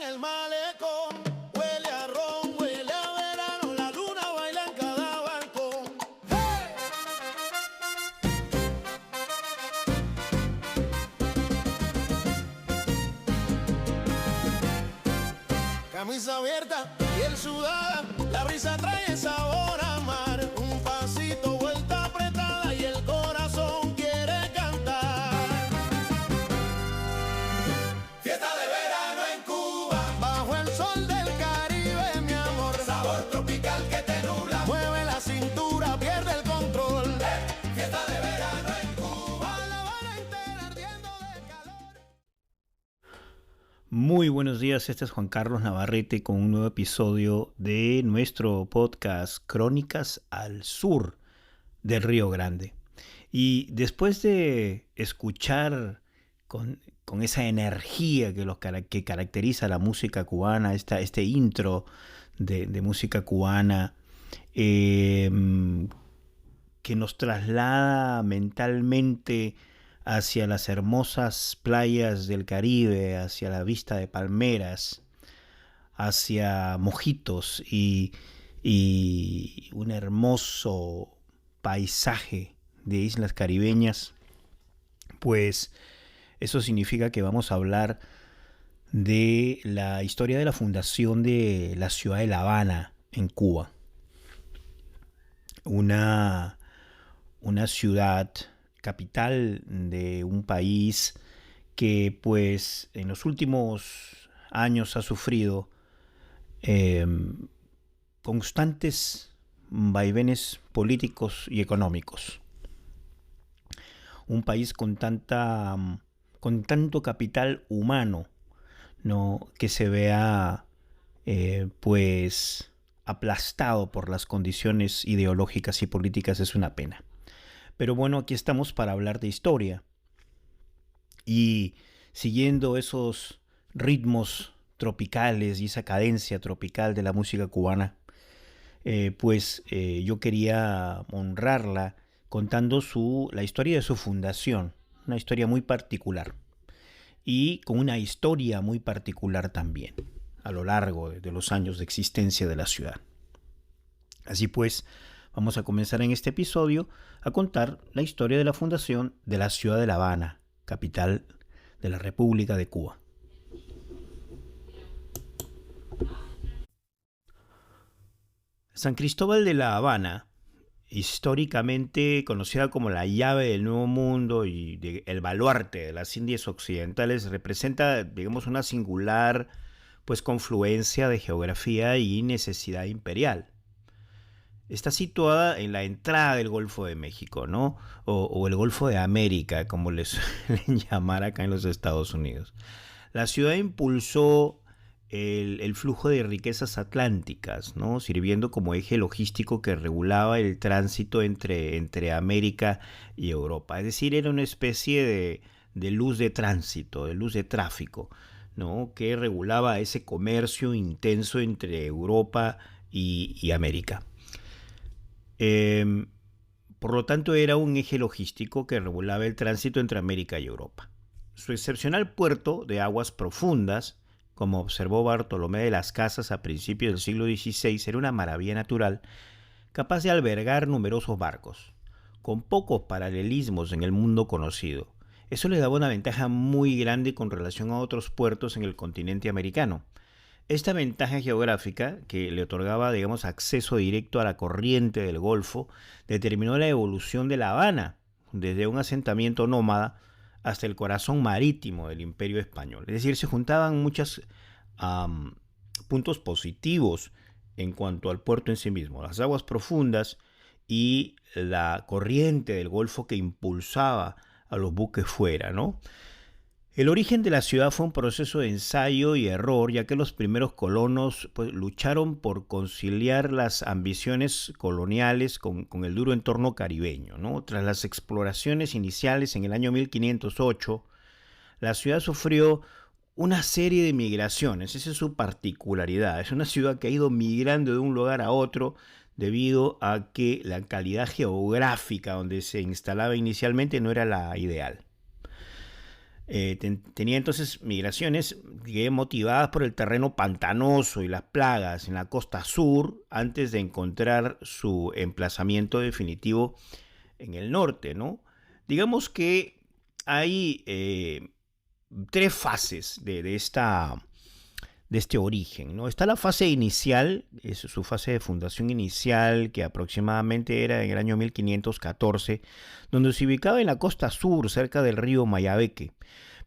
en el malecón, huele a ron, huele a verano, la luna baila en cada balcón. ¡Hey! Camisa abierta, piel sudada, la brisa trae sabor a mar. Un pasito, vuelta apretada y el corazón quiere cantar. Fiesta de verano en Cuba, bajo el sol del Caribe, mi amor. Sabor tropical que te nubla, mueve la cintura, pierde el control. Fiesta de verano en Cuba, La Habana entera ardiendo de calor. Muy buenos días, este es Juan Carlos Navarrete con un nuevo episodio de nuestro podcast Crónicas al Sur del Río Grande. Y después de escuchar con esa energía que caracteriza la música cubana, este intro de música cubana, que nos traslada mentalmente hacia las hermosas playas del Caribe, hacia la vista de palmeras, hacia Mojitos y un hermoso paisaje de islas caribeñas, pues eso significa que vamos a hablar de la historia de la fundación de la ciudad de La Habana en Cuba. Una ciudad capital de un país que pues en los últimos años ha sufrido constantes vaivenes políticos y económicos. Un país con tanto capital humano, ¿no?, que se vea pues aplastado por las condiciones ideológicas y políticas es una pena. Pero bueno, aquí estamos para hablar de historia. Y siguiendo esos ritmos tropicales y esa cadencia tropical de la música cubana, yo quería honrarla contando la historia de su fundación, una historia muy particular. Y con una historia muy particular también, a lo largo de los años de existencia de la ciudad. Así pues, vamos a comenzar en este episodio a contar la historia de la fundación de la ciudad de La Habana, capital de la República de Cuba. San Cristóbal de La Habana, históricamente conocida como la llave del Nuevo Mundo y el baluarte de las Indias Occidentales, representa, digamos, una singular confluencia de geografía y necesidad imperial. Está situada en la entrada del Golfo de México, ¿no? O el Golfo de América, como les suelen llamar acá en los Estados Unidos. La ciudad impulsó el flujo de riquezas atlánticas, ¿no?, sirviendo como eje logístico que regulaba el tránsito entre América y Europa. Es decir, era una especie de luz de tránsito, de luz de tráfico, ¿no?, que regulaba ese comercio intenso entre Europa y América. Por lo tanto, era un eje logístico que regulaba el tránsito entre América y Europa. Su excepcional puerto de aguas profundas, como observó Bartolomé de las Casas a principios del siglo XVI, era una maravilla natural capaz de albergar numerosos barcos, con pocos paralelismos en el mundo conocido. Eso le daba una ventaja muy grande con relación a otros puertos en el continente americano. Esta ventaja geográfica, que le otorgaba, digamos, acceso directo a la corriente del Golfo, determinó la evolución de La Habana, desde un asentamiento nómada hasta el corazón marítimo del Imperio Español. Es decir, se juntaban muchos puntos positivos en cuanto al puerto en sí mismo, las aguas profundas y la corriente del Golfo que impulsaba a los buques fuera, ¿no? El origen de la ciudad fue un proceso de ensayo y error, ya que los primeros colonos lucharon por conciliar las ambiciones coloniales con el duro entorno caribeño, ¿no? Tras las exploraciones iniciales en el año 1508, la ciudad sufrió una serie de migraciones. Esa es su particularidad. Es una ciudad que ha ido migrando de un lugar a otro debido a que la calidad geográfica donde se instalaba inicialmente no era la ideal. Tenía entonces migraciones motivadas por el terreno pantanoso y las plagas en la costa sur antes de encontrar su emplazamiento definitivo en el norte, ¿no? Digamos que hay tres fases de este origen, ¿no? Está la fase inicial, es su fase de fundación inicial, que aproximadamente era en el año 1514, donde se ubicaba en la costa sur, cerca del río Mayabeque.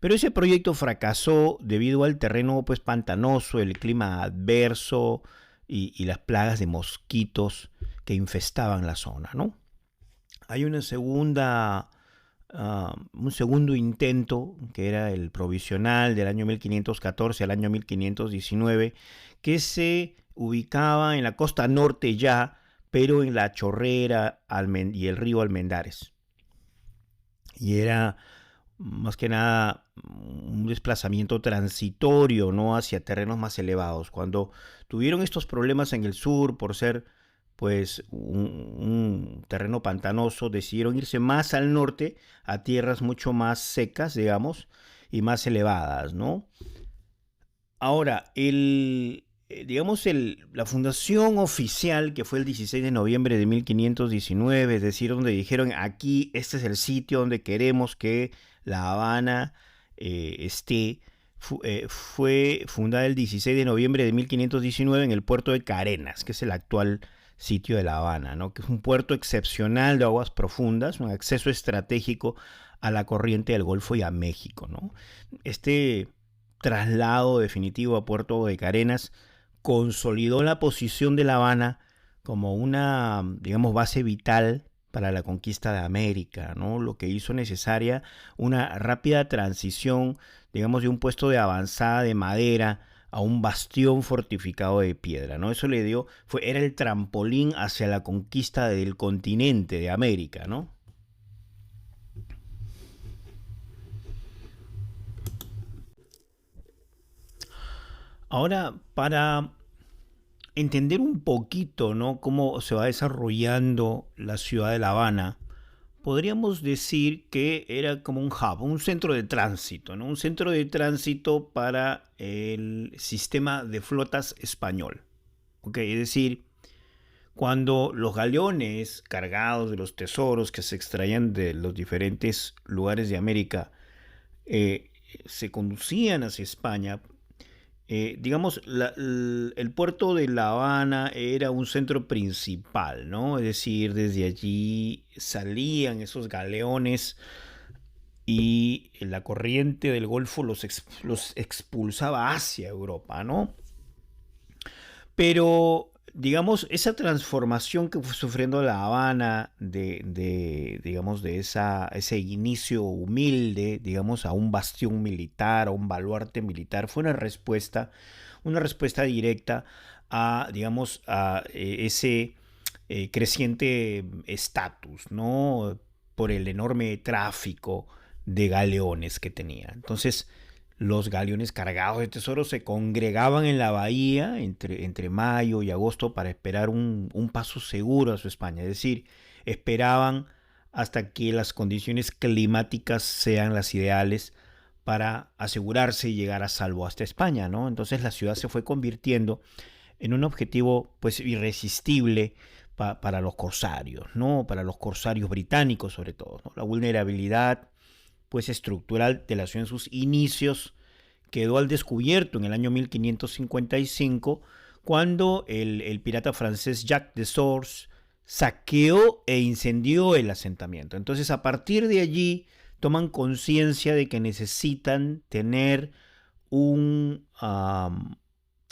Pero ese proyecto fracasó debido al terreno pues, pantanoso, el clima adverso y las plagas de mosquitos que infestaban la zona, ¿no? Hay un segundo intento, que era el provisional del año 1514 al año 1519, que se ubicaba en la costa norte ya, pero en la Chorrera y el río Almendares. Y era más que nada un desplazamiento transitorio, ¿no? Hacia terrenos más elevados. Cuando tuvieron estos problemas en el sur por ser pues un terreno pantanoso, decidieron irse más al norte, a tierras mucho más secas, digamos, y más elevadas, ¿no? Ahora, la fundación oficial, que fue el 16 de noviembre de 1519, es decir, donde dijeron, aquí, este es el sitio donde queremos que La Habana esté, fue fundada el 16 de noviembre de 1519 en el puerto de Carenas, que es el actual sitio de La Habana, ¿no? Que es un puerto excepcional de aguas profundas, un acceso estratégico a la corriente del Golfo y a México, ¿no? Este traslado definitivo a Puerto de Carenas consolidó la posición de La Habana como una, digamos, base vital para la conquista de América, ¿no? Lo que hizo necesaria una rápida transición, digamos, de un puesto de avanzada de madera a un bastión fortificado de piedra, ¿no? Eso era el trampolín hacia la conquista del continente de América, ¿no? Ahora, para entender un poquito, ¿no?, cómo se va desarrollando la ciudad de La Habana, podríamos decir que era como un hub, un centro de tránsito, ¿no? Un centro de tránsito para el sistema de flotas español. ¿Okay? Es decir, cuando los galeones cargados de los tesoros que se extraían de los diferentes lugares de América se conducían hacia España, digamos, el puerto de La Habana era un centro principal, ¿no? Es decir, desde allí salían esos galeones y la corriente del Golfo los expulsaba hacia Europa, ¿no? Pero, digamos, esa transformación que fue sufriendo La Habana digamos, de ese inicio humilde, digamos, a un bastión militar, a un baluarte militar, fue una respuesta directa a, digamos, a ese creciente estatus, ¿no? Por el enorme tráfico de galeones que tenía. Entonces, los galeones cargados de tesoros se congregaban en la bahía entre mayo y agosto para esperar un paso seguro a su España. Es decir, esperaban hasta que las condiciones climáticas sean las ideales para asegurarse y llegar a salvo hasta España, ¿no? Entonces la ciudad se fue convirtiendo en un objetivo pues irresistible para los corsarios, ¿no? Para los corsarios británicos sobre todo, ¿no? La vulnerabilidad pues estructural de la ciudad en sus inicios quedó al descubierto en el año 1555 cuando el pirata francés Jacques de Sors saqueó e incendió el asentamiento. Entonces a partir de allí toman conciencia de que necesitan tener un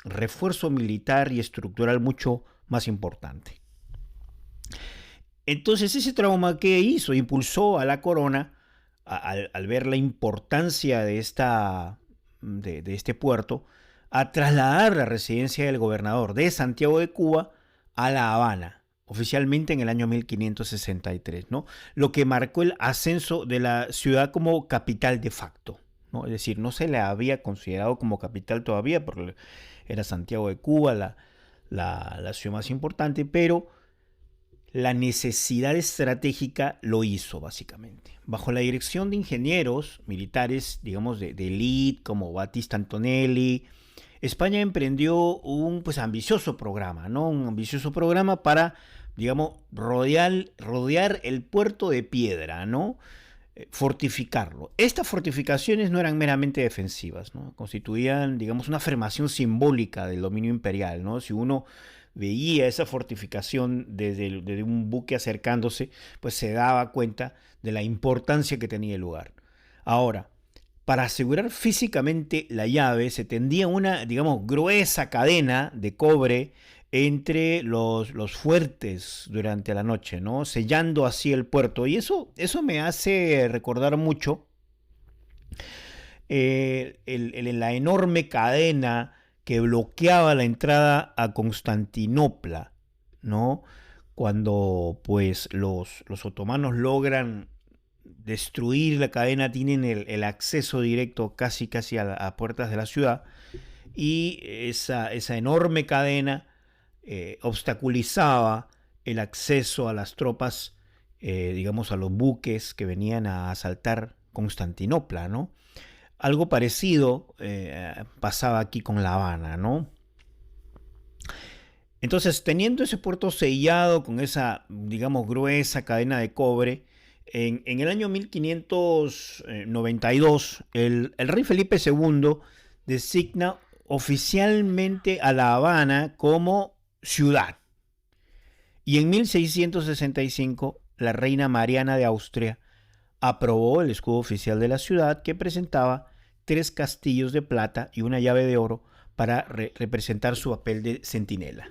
refuerzo militar y estructural mucho más importante. Entonces ese trauma que hizo impulsó a la corona al ver la importancia de este puerto, a trasladar la residencia del gobernador de Santiago de Cuba a La Habana, oficialmente en el año 1563, ¿no? Lo que marcó el ascenso de la ciudad como capital de facto, ¿no? Es decir, no se le había considerado como capital todavía, porque era Santiago de Cuba la ciudad más importante, pero La necesidad estratégica lo hizo, básicamente. Bajo la dirección de ingenieros militares, digamos, de élite, como Battista Antonelli, España emprendió un pues, ambicioso programa, ¿no? Un ambicioso programa para, digamos, rodear el puerto de Piedra, ¿no? Fortificarlo. Estas fortificaciones no eran meramente defensivas, ¿no? Constituían, digamos, una afirmación simbólica del dominio imperial, ¿no? Si uno veía esa fortificación desde un buque acercándose, pues se daba cuenta de la importancia que tenía el lugar. Ahora, para asegurar físicamente la llave se tendía una, digamos, gruesa cadena de cobre entre los fuertes durante la noche, ¿no? Sellando así el puerto. Y eso me hace recordar mucho la enorme cadena que bloqueaba la entrada a Constantinopla, ¿no? Cuando pues los otomanos logran destruir la cadena, tienen el acceso directo casi a puertas de la ciudad, y esa enorme cadena obstaculizaba el acceso a las tropas, digamos a los buques que venían a asaltar Constantinopla, ¿no? Algo parecido pasaba aquí con La Habana, ¿no? Entonces, teniendo ese puerto sellado con esa, digamos, gruesa cadena de cobre, en el año 1592, el rey Felipe II designa oficialmente a La Habana como ciudad. Y en 1665, la reina Mariana de Austria aprobó el escudo oficial de la ciudad, que presentaba 3 castillos de plata y una llave de oro para representar su papel de centinela.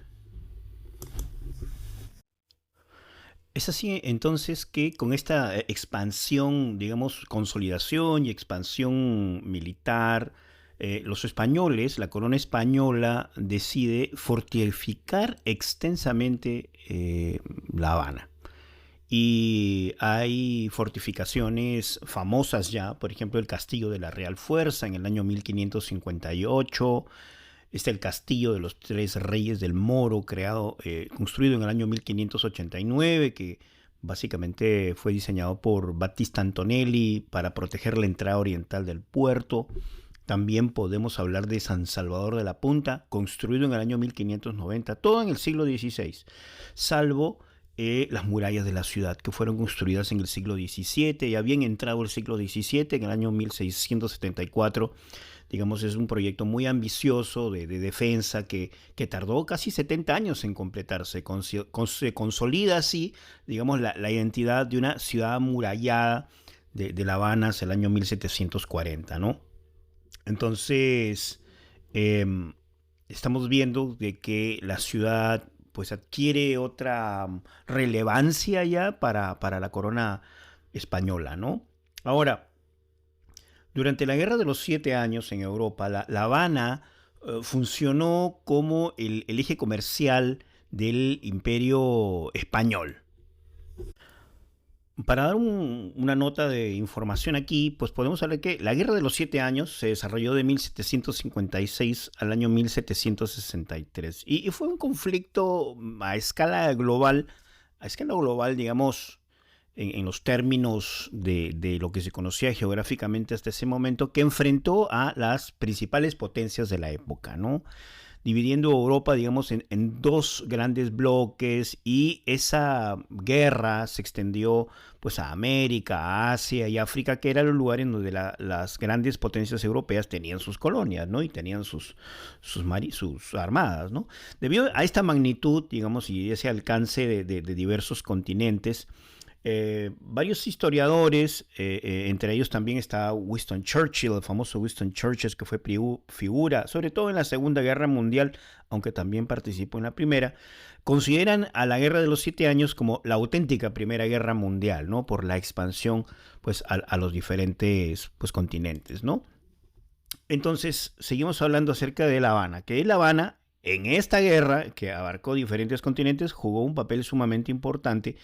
Es así entonces que con esta expansión, digamos, consolidación y expansión militar, los españoles, la corona española, decide fortificar extensamente La Habana. Y hay fortificaciones famosas ya, por ejemplo el castillo de la Real Fuerza en el año 1558, está el castillo de los 3 reyes del Moro, construido en el año 1589, que básicamente fue diseñado por Battista Antonelli para proteger la entrada oriental del puerto. También podemos hablar de San Salvador de la Punta, construido en el año 1590, todo en el siglo XVI, salvo las murallas de la ciudad, que fueron construidas en el siglo XVII, y habían entrado el siglo XVII en el año 1674. Digamos, es un proyecto muy ambicioso de defensa que tardó casi 70 años en completarse. Se consolida así, digamos, la identidad de una ciudad amurallada de La Habana hacia el año 1740, ¿no? Entonces, estamos viendo de que la ciudad pues adquiere otra relevancia ya para la corona española, ¿no? Ahora, durante la Guerra de los 7 Años en Europa, La Habana funcionó como el eje comercial del Imperio Español. Para dar una nota de información aquí, pues podemos hablar que la Guerra de los 7 Años se desarrolló de 1756 al año 1763 y fue un conflicto a escala global, digamos, en los términos de lo que se conocía geográficamente hasta ese momento, que enfrentó a las principales potencias de la época, ¿no? Dividiendo Europa, digamos, en 2 grandes bloques, y esa guerra se extendió pues a América, a Asia y África, que eran los lugares en donde las grandes potencias europeas tenían sus colonias, ¿no? Y tenían sus armadas, ¿no? Debido a esta magnitud, digamos, y ese alcance de diversos continentes, varios historiadores, entre ellos también está Winston Churchill, el famoso Winston Churchill, que fue figura, sobre todo en la Segunda Guerra Mundial, aunque también participó en la Primera, consideran a la Guerra de los 7 Años como la auténtica Primera Guerra Mundial, ¿no? Por la expansión pues, a los diferentes pues, continentes, ¿no? Entonces, seguimos hablando acerca de La Habana, que La Habana, en esta guerra, que abarcó diferentes continentes, jugó un papel sumamente importante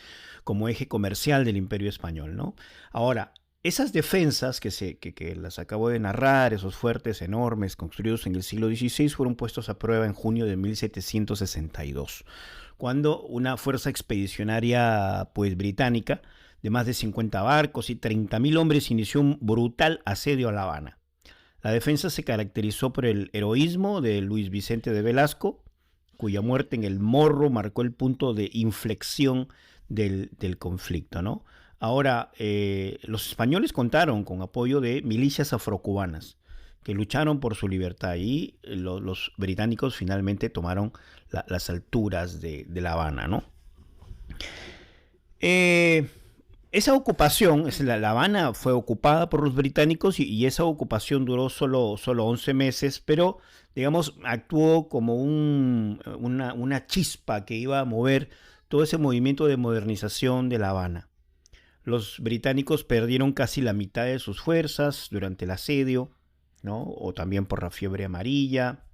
como eje comercial del Imperio Español, ¿no? Ahora, Esas defensas que las acabo de narrar, esos fuertes enormes construidos en el siglo XVI, fueron puestos a prueba en junio de 1762, cuando una fuerza expedicionaria pues, británica de más de 50 barcos y 30.000 hombres inició un brutal asedio a La Habana. La defensa se caracterizó por el heroísmo de Luis Vicente de Velasco, cuya muerte en el Morro marcó el punto de inflexión del conflicto, ¿no? Ahora, los españoles contaron con apoyo de milicias afrocubanas que lucharon por su libertad y los británicos finalmente tomaron las alturas de La Habana, ¿no? Esa ocupación, La Habana fue ocupada por los británicos y esa ocupación duró solo 11 meses, pero digamos actuó como una chispa que iba a mover todo ese movimiento de modernización de La Habana. Los británicos perdieron casi la mitad de sus fuerzas durante el asedio, ¿no? O también por la fiebre amarilla,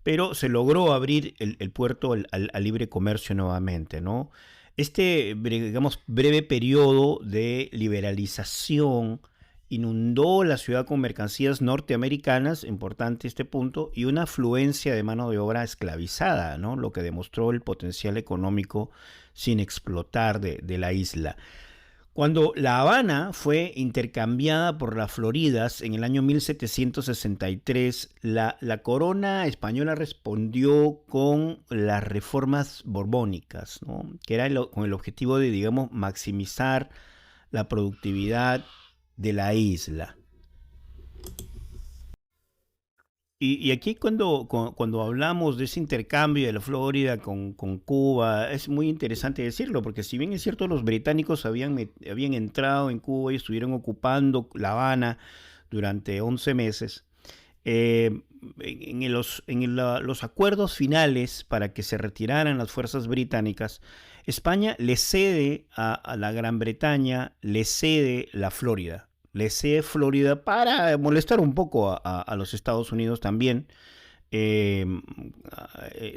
pero se logró abrir el puerto al libre comercio nuevamente, ¿no? Este, digamos, breve periodo de liberalización inundó la ciudad con mercancías norteamericanas, importante este punto, y una afluencia de mano de obra esclavizada, ¿no? Lo que demostró el potencial económico sin explotar de la isla. Cuando La Habana fue intercambiada por las Floridas en el año 1763, la corona española respondió con las reformas borbónicas, ¿no? Que era con el objetivo de, digamos, maximizar la productividad de la isla. Y aquí cuando hablamos de ese intercambio de la Florida con Cuba, es muy interesante decirlo, porque si bien es cierto los británicos habían entrado en Cuba y estuvieron ocupando La Habana durante 11 meses, los acuerdos finales para que se retiraran las fuerzas británicas, España le cede a la Gran Bretaña, le cede la Florida. Le cede Florida para molestar un poco a los Estados Unidos también.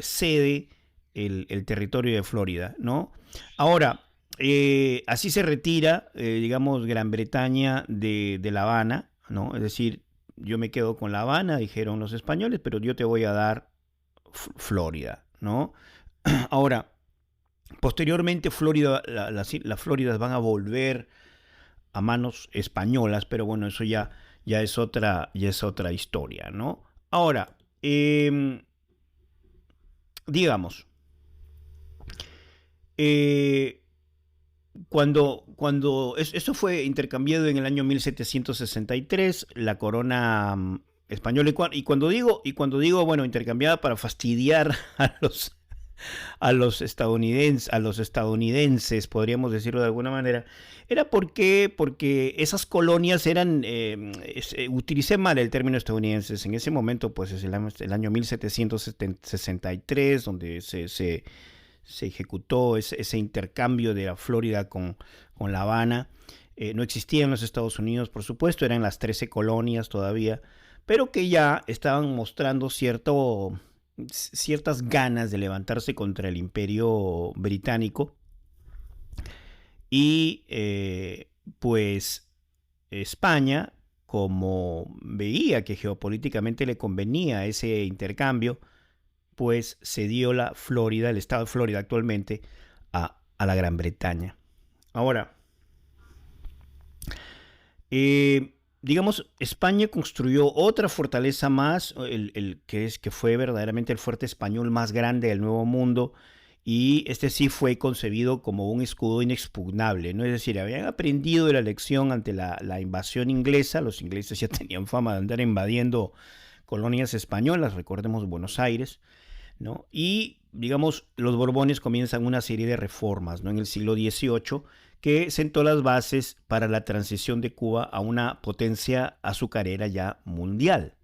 Cede el territorio de Florida, ¿no? Ahora, así se retira, digamos, Gran Bretaña de La Habana, ¿no? Es decir, yo me quedo con La Habana, dijeron los españoles, pero yo te voy a dar Florida, ¿no? Ahora, posteriormente Florida, las Floridas van a volver a manos españolas, pero bueno, eso ya es otra historia, ¿no? Ahora, digamos, cuando eso fue intercambiado en el año 1763, la corona española, y cuando digo, bueno, intercambiada para fastidiar a los estadounidenses, podríamos decirlo de alguna manera, era porque esas colonias eran, utilicé mal el término estadounidenses, en ese momento pues es el año 1763, donde se ejecutó ese intercambio de la Florida con La Habana. No existían los Estados Unidos, por supuesto, eran las 13 colonias todavía, pero que ya estaban mostrando ciertas ganas de levantarse contra el imperio británico y pues España, como veía que geopolíticamente le convenía ese intercambio, pues cedió la Florida, el estado de Florida actualmente, a la Gran Bretaña. Ahora, digamos, España construyó otra fortaleza más, que fue verdaderamente el fuerte español más grande del Nuevo Mundo, y este sí fue concebido como un escudo inexpugnable, ¿no? Es decir, habían aprendido de la lección ante la invasión inglesa. Los ingleses ya tenían fama de andar invadiendo colonias españolas, recordemos Buenos Aires, ¿no? Y, digamos, los Borbones comienzan una serie de reformas, ¿no? En el siglo XVIII, que sentó las bases para la transición de Cuba a una potencia azucarera ya mundial.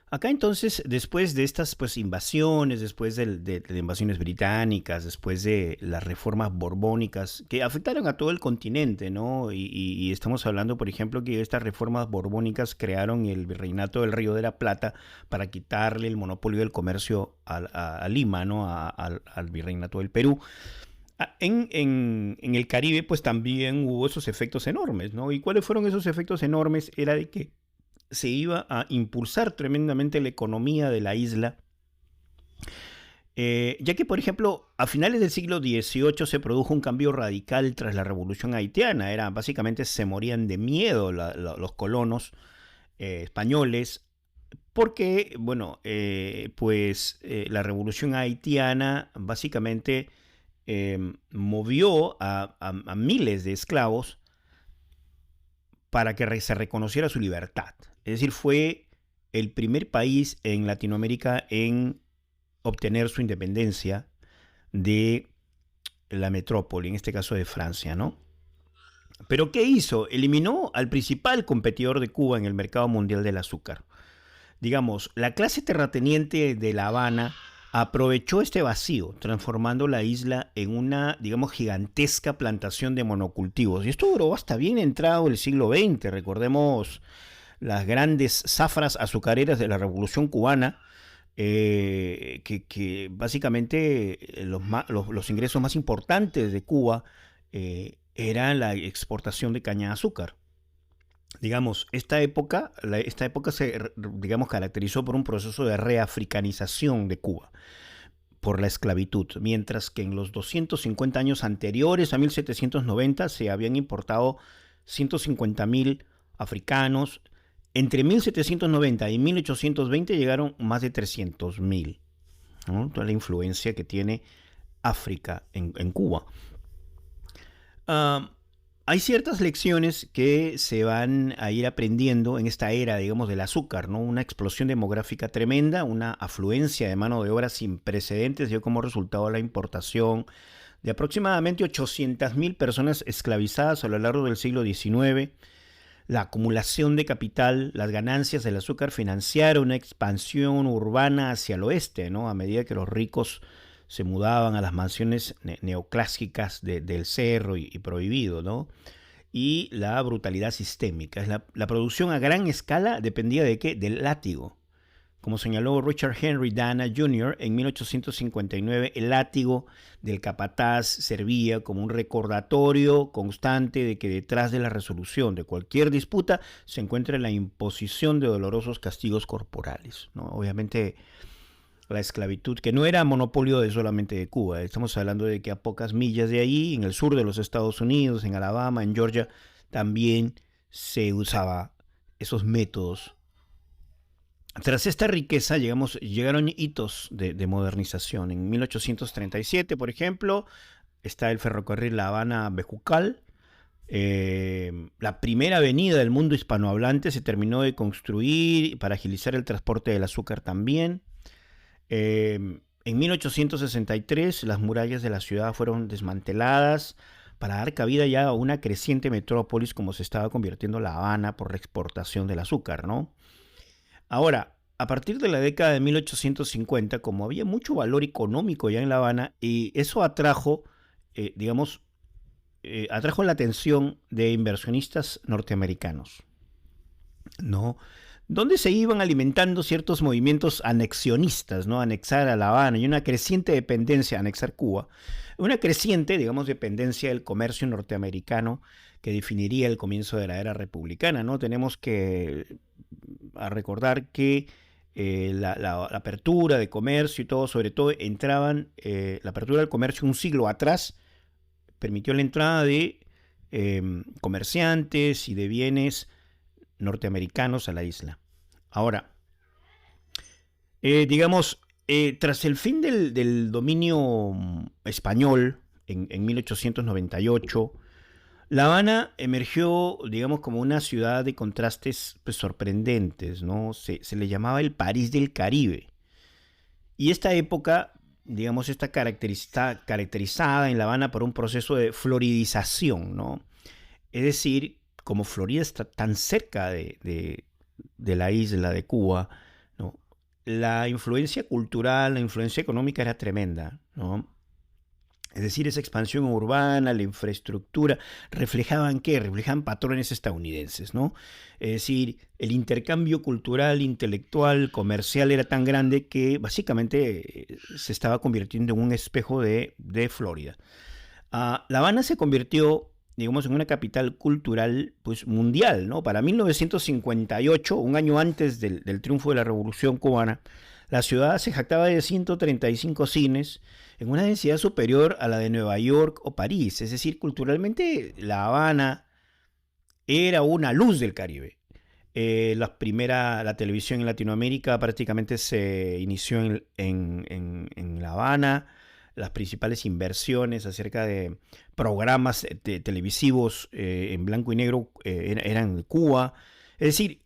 Acá entonces, después de estas pues, invasiones, después de invasiones británicas, después de las reformas borbónicas que afectaron a todo el continente, ¿no? Y estamos hablando, por ejemplo, que estas reformas borbónicas crearon el virreinato del Río de la Plata para quitarle el monopolio del comercio a Lima, ¿no? Al virreinato del Perú. En el Caribe, pues también hubo esos efectos enormes, ¿no? ¿Y cuáles fueron esos efectos enormes? Era de que se iba a impulsar tremendamente la economía de la isla, ya que, por ejemplo, a finales del siglo XVIII se produjo un cambio radical tras la Revolución Haitiana. Básicamente se morían de miedo los colonos españoles porque, bueno, la Revolución Haitiana básicamente movió a miles de esclavos para que se reconociera su libertad. Es decir, fue el primer país en Latinoamérica en obtener su independencia de la metrópoli, en este caso de Francia, ¿no? Pero ¿qué hizo? Eliminó al principal competidor de Cuba en el mercado mundial del azúcar. Digamos, la clase terrateniente de La Habana aprovechó este vacío, transformando la isla en una, digamos, gigantesca plantación de monocultivos. Y esto duró hasta bien entrado el siglo XX. Recordemos las grandes zafras azucareras de la Revolución Cubana, que básicamente los ingresos más importantes de Cuba eran la exportación de caña de azúcar. Digamos, esta época se, digamos, caracterizó por un proceso de reafricanización de Cuba por la esclavitud, mientras que en los 250 años anteriores a 1790 se habían importado 150.000 africanos. Entre 1790 y 1820 llegaron más de 300.000, ¿no? Toda la influencia que tiene África en Cuba. Hay ciertas lecciones que se van a ir aprendiendo en esta era, digamos, del azúcar, ¿no? Una explosión demográfica tremenda, una afluencia de mano de obra sin precedentes dio como resultado la importación de aproximadamente 800.000 personas esclavizadas a lo largo del siglo XIX, la acumulación de capital, las ganancias del azúcar financiaron una expansión urbana hacia el oeste, ¿no? A medida que los ricos se mudaban a las mansiones neoclásicas del Cerro y Prohibido, ¿no? Y la brutalidad sistémica. La producción a gran escala dependía de ¿qué? Del látigo. Como señaló Richard Henry Dana Jr. en 1859, el látigo del capataz servía como un recordatorio constante de que detrás de la resolución de cualquier disputa se encuentra la imposición de dolorosos castigos corporales, ¿no? Obviamente, la esclavitud, que no era monopolio solamente de Cuba. Estamos hablando de que a pocas millas de ahí, en el sur de los Estados Unidos, en Alabama, en Georgia, también se usaba esos métodos. Tras esta riqueza llegaron hitos de modernización. En 1837, por ejemplo, está el ferrocarril La Habana-Bejucal. La primera avenida del mundo hispanohablante se terminó de construir para agilizar el transporte del azúcar también. En 1863 las murallas de la ciudad fueron desmanteladas para dar cabida ya a una creciente metrópolis como se estaba convirtiendo La Habana por la exportación del azúcar, ¿no? Ahora, a partir de la década de 1850, como había mucho valor económico ya en La Habana, y eso atrajo la atención de inversionistas norteamericanos, ¿no? Donde se iban alimentando ciertos movimientos anexionistas, ¿no? Anexar a La Habana y una creciente dependencia, anexar Cuba, una creciente, digamos, dependencia del comercio norteamericano que definiría el comienzo de la era republicana, ¿no? Tenemos que recordar que la apertura de comercio y todo, sobre todo la apertura del comercio un siglo atrás permitió la entrada de comerciantes y de bienes norteamericanos a la isla. Ahora, tras el fin del dominio español en 1898, La Habana emergió, digamos, como una ciudad de contrastes pues, sorprendentes, ¿no? Se le llamaba el París del Caribe. Y esta época, digamos, está caracterizada en La Habana por un proceso de floridización, ¿no? Es decir, como Florida está tan cerca de la isla de Cuba, ¿no? La influencia cultural, la influencia económica era tremenda, ¿no? Es decir, esa expansión urbana, la infraestructura, ¿reflejaban qué? Reflejaban patrones estadounidenses, ¿no? Es decir, el intercambio cultural, intelectual, comercial era tan grande que básicamente se estaba convirtiendo en un espejo de Florida. La Habana se convirtió, digamos, en una capital cultural pues, mundial, ¿no? Para 1958, un año antes del triunfo de la Revolución Cubana, la ciudad se jactaba de 135 cines en una densidad superior a la de Nueva York o París. Es decir, culturalmente La Habana era una luz del Caribe. La televisión en Latinoamérica prácticamente se inició en La Habana. Las principales inversiones acerca de programas televisivos en blanco y negro eran de Cuba. Es decir,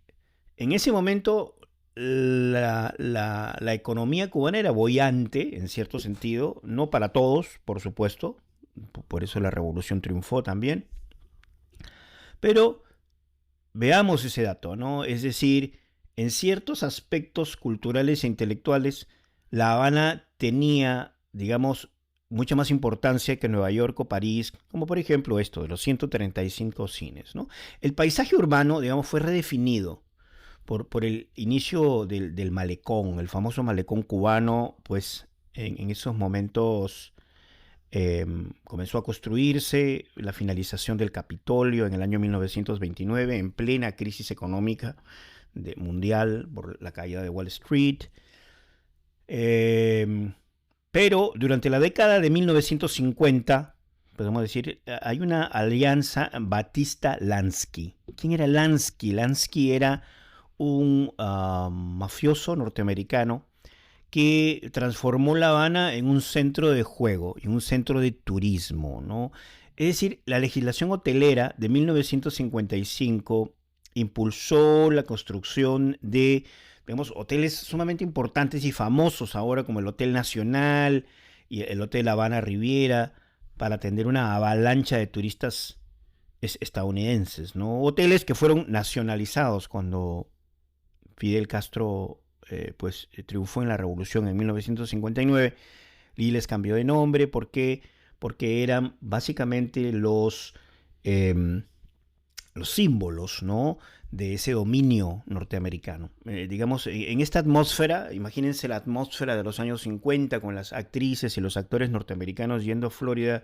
en ese momento la economía cubana era boyante, en cierto sentido, no para todos, por supuesto, por eso la revolución triunfó también, pero veamos ese dato, ¿no? Es decir, en ciertos aspectos culturales e intelectuales, La Habana tenía, digamos, mucha más importancia que Nueva York o París, como por ejemplo esto de los 135 cines, ¿no? El paisaje urbano, digamos, fue redefinido por el inicio del malecón, el famoso malecón cubano, pues en esos momentos comenzó a construirse la finalización del Capitolio en el año 1929, en plena crisis económica mundial por la caída de Wall Street. Pero durante la década de 1950, podemos decir, hay una alianza Batista-Lansky. ¿Quién era Lansky? Lansky era un mafioso norteamericano que transformó La Habana en un centro de juego, en un centro de turismo, ¿no? Es decir, la legislación hotelera de 1955 impulsó la construcción de, digamos, hoteles sumamente importantes y famosos ahora, como el Hotel Nacional y el Hotel Habana Riviera, para atender una avalancha de turistas estadounidenses, ¿no? Hoteles que fueron nacionalizados cuando Fidel Castro triunfó en la revolución en 1959 y les cambió de nombre porque eran básicamente los símbolos, ¿no?, de ese dominio norteamericano. Digamos, en esta atmósfera, imagínense la atmósfera de los años 50 con las actrices y los actores norteamericanos yendo a Florida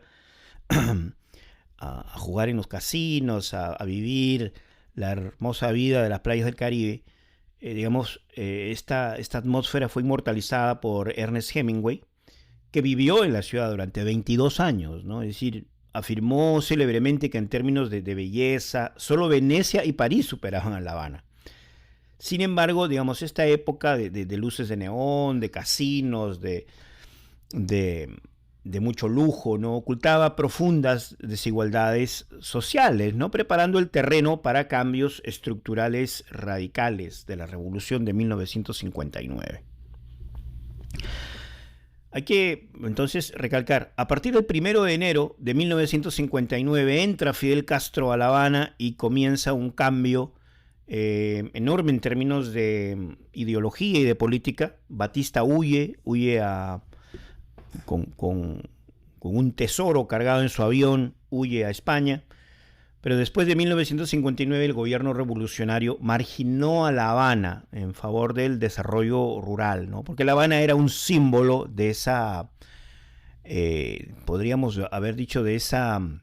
a jugar en los casinos, a vivir la hermosa vida de las playas del Caribe. Esta atmósfera fue inmortalizada por Ernest Hemingway, que vivió en la ciudad durante 22 años, ¿no? Es decir, afirmó célebremente que en términos de belleza, solo Venecia y París superaban a La Habana. Sin embargo, digamos, esta época de luces de neón, de casinos, de mucho lujo, ¿no?, ocultaba profundas desigualdades sociales, ¿no?, preparando el terreno para cambios estructurales radicales de la Revolución de 1959. Hay que entonces recalcar, a partir del 1 de enero de 1959 entra Fidel Castro a La Habana y comienza un cambio enorme en términos de ideología y de política. Batista huye con un tesoro cargado en su avión, huye a España, pero después de 1959 el gobierno revolucionario marginó a La Habana en favor del desarrollo rural, ¿no?, porque La Habana era un símbolo de esa, podríamos haber dicho, de ese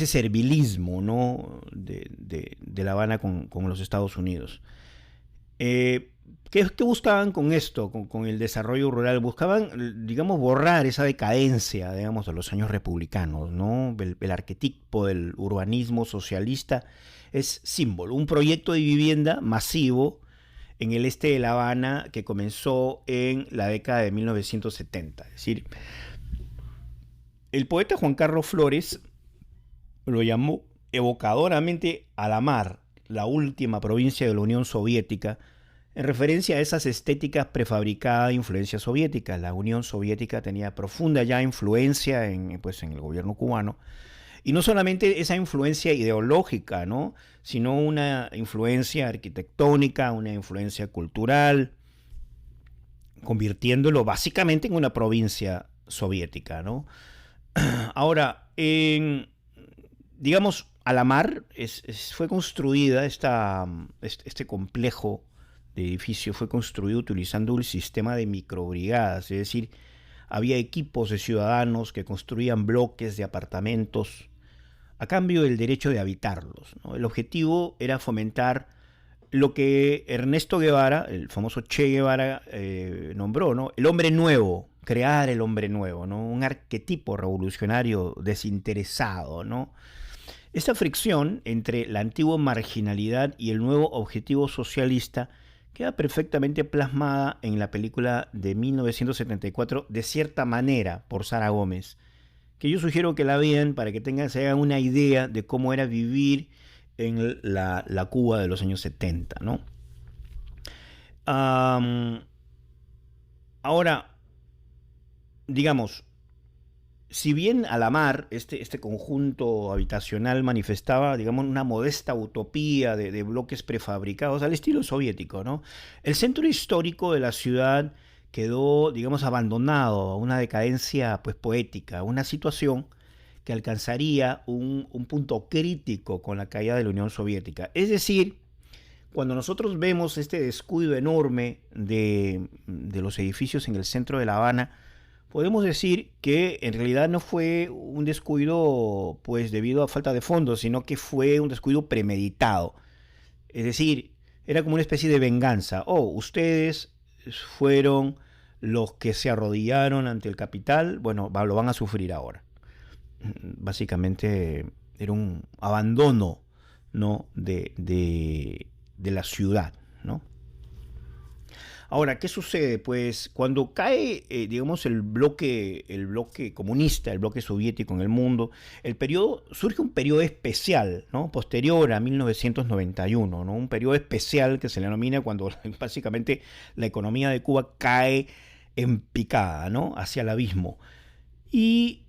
servilismo, ¿no?, de La Habana con los Estados Unidos. ¿Qué buscaban con esto, con el desarrollo rural? Buscaban, digamos, borrar esa decadencia, digamos, de los años republicanos, ¿no? El arquetipo del urbanismo socialista es símbolo, un proyecto de vivienda masivo en el este de La Habana que comenzó en la década de 1970. Es decir, el poeta Juan Carlos Flores lo llamó evocadoramente a la mar, la última provincia de la Unión Soviética, en referencia a esas estéticas prefabricadas de influencia soviética. La Unión Soviética tenía profunda ya influencia en el gobierno cubano, y no solamente esa influencia ideológica, ¿no?, sino una influencia arquitectónica, una influencia cultural, convirtiéndolo básicamente en una provincia soviética, ¿no? Ahora, digamos, a la mar fue construida este complejo de edificio, fue construido utilizando un sistema de microbrigadas, es decir, había equipos de ciudadanos que construían bloques de apartamentos a cambio del derecho de habitarlos, ¿no? El objetivo era fomentar lo que Ernesto Guevara, el famoso Che Guevara, nombró, ¿no? El hombre nuevo, crear el hombre nuevo, ¿no? Un arquetipo revolucionario desinteresado, ¿no? Esta fricción entre la antigua marginalidad y el nuevo objetivo socialista queda perfectamente plasmada en la película de 1974, De cierta manera, por Sara Gómez, que yo sugiero que la vean para que se hagan una idea de cómo era vivir en la Cuba de los años 70, ¿no? Ahora, digamos, si bien a la mar este conjunto habitacional manifestaba, digamos, una modesta utopía de bloques prefabricados al estilo soviético, ¿no? El centro histórico de la ciudad quedó, digamos, abandonado a una decadencia, pues, poética, una situación que alcanzaría un punto crítico con la caída de la Unión Soviética. Es decir, cuando nosotros vemos este descuido enorme de los edificios en el centro de La Habana, podemos decir que en realidad no fue un descuido pues debido a falta de fondos, sino que fue un descuido premeditado. Es decir, era como una especie de venganza. Oh, ustedes fueron los que se arrodillaron ante el capital, bueno, lo van a sufrir ahora. Básicamente era un abandono, ¿no? de la ciudad, ¿no? Ahora, ¿qué sucede? Pues cuando cae, digamos, el bloque comunista, el bloque soviético en el mundo, surge un periodo especial, ¿no? Posterior a 1991, ¿no? Un periodo especial que se le denomina cuando básicamente la economía de Cuba cae en picada, ¿no? Hacia el abismo. Y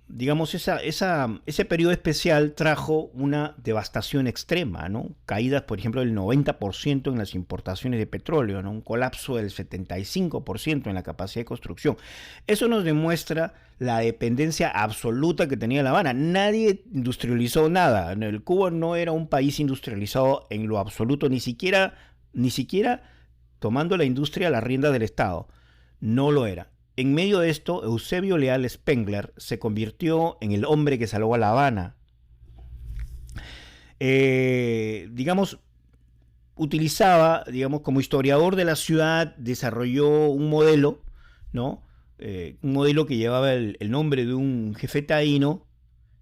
digamos, ese periodo especial trajo una devastación extrema, ¿no? Caídas, por ejemplo, del 90% en las importaciones de petróleo, ¿no? Un colapso del 75% en la capacidad de construcción. Eso nos demuestra la dependencia absoluta que tenía La Habana. Nadie industrializó nada. El Cuba no era un país industrializado en lo absoluto, ni siquiera tomando la industria a la rienda del Estado. No lo era. En medio de esto, Eusebio Leal Spengler se convirtió en el hombre que salvó a La Habana. Digamos, utilizaba, digamos, como historiador de la ciudad, desarrolló un modelo, ¿no? Un modelo que llevaba el nombre de un jefe taíno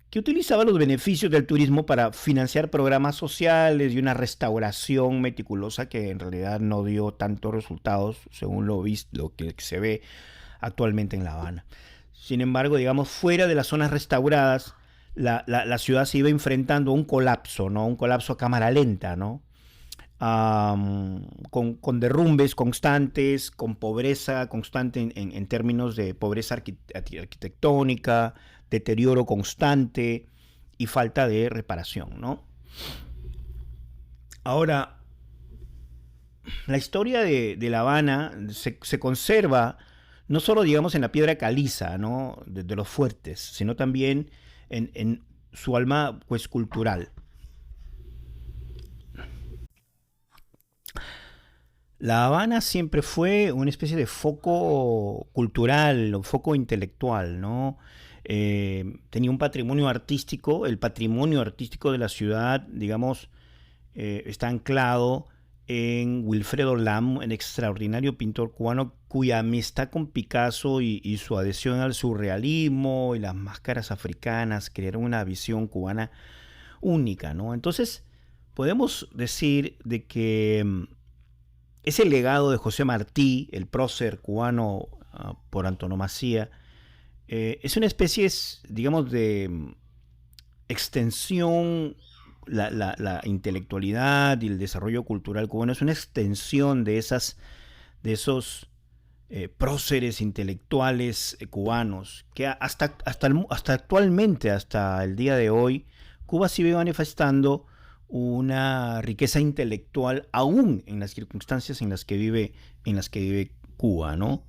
que utilizaba los beneficios del turismo para financiar programas sociales y una restauración meticulosa que en realidad no dio tantos resultados, según lo que se ve actualmente en La Habana. Sin embargo, digamos, fuera de las zonas restauradas, la ciudad se iba enfrentando a un colapso, ¿no? Un colapso a cámara lenta, ¿no? Con derrumbes constantes, con pobreza constante en términos de pobreza arquitectónica, deterioro constante y falta de reparación, ¿no? Ahora, la historia de La Habana se conserva no solo, digamos, en la piedra caliza, ¿no? de los fuertes, sino también en su alma, pues, cultural. La Habana siempre fue una especie de foco cultural, un foco intelectual, ¿no? Tenía un patrimonio artístico, el patrimonio artístico de la ciudad, digamos, está anclado en Wilfredo Lam, un extraordinario pintor cubano cuya amistad con Picasso y su adhesión al surrealismo y las máscaras africanas crearon una visión cubana única, ¿no? Entonces, podemos decir de que ese legado de José Martí, el prócer cubano por antonomasia, es una especie, digamos, de extensión. La intelectualidad y el desarrollo cultural cubano es una extensión de esos próceres intelectuales cubanos que hasta actualmente, hasta el día de hoy, Cuba sigue manifestando una riqueza intelectual aún en las circunstancias en las que vive Cuba, ¿no?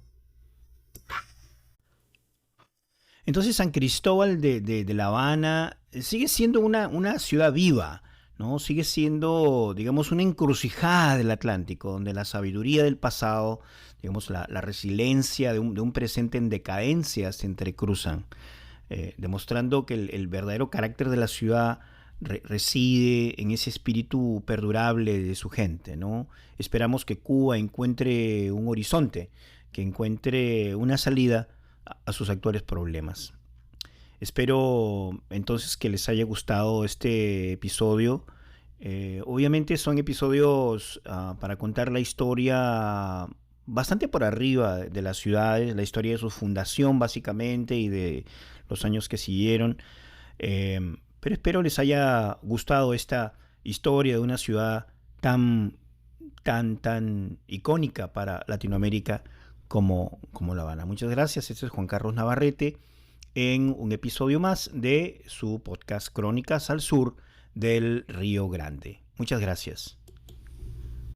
Entonces San Cristóbal de La Habana sigue siendo una ciudad viva, ¿no? Sigue siendo, digamos, una encrucijada del Atlántico, donde la sabiduría del pasado, digamos, la resiliencia de un presente en decadencia se entrecruzan, demostrando que el verdadero carácter de la ciudad reside en ese espíritu perdurable de su gente, ¿no? Esperamos que Cuba encuentre un horizonte, que encuentre una salida a sus actuales problemas. Espero entonces que les haya gustado este episodio. Obviamente son episodios para contar la historia bastante por arriba de las ciudades, la historia de su fundación básicamente y de los años que siguieron. Pero espero les haya gustado esta historia de una ciudad tan icónica para Latinoamérica como La Habana. Muchas gracias. Este es Juan Carlos Navarrete en un episodio más de su podcast Crónicas al Sur del Río Grande. Muchas gracias.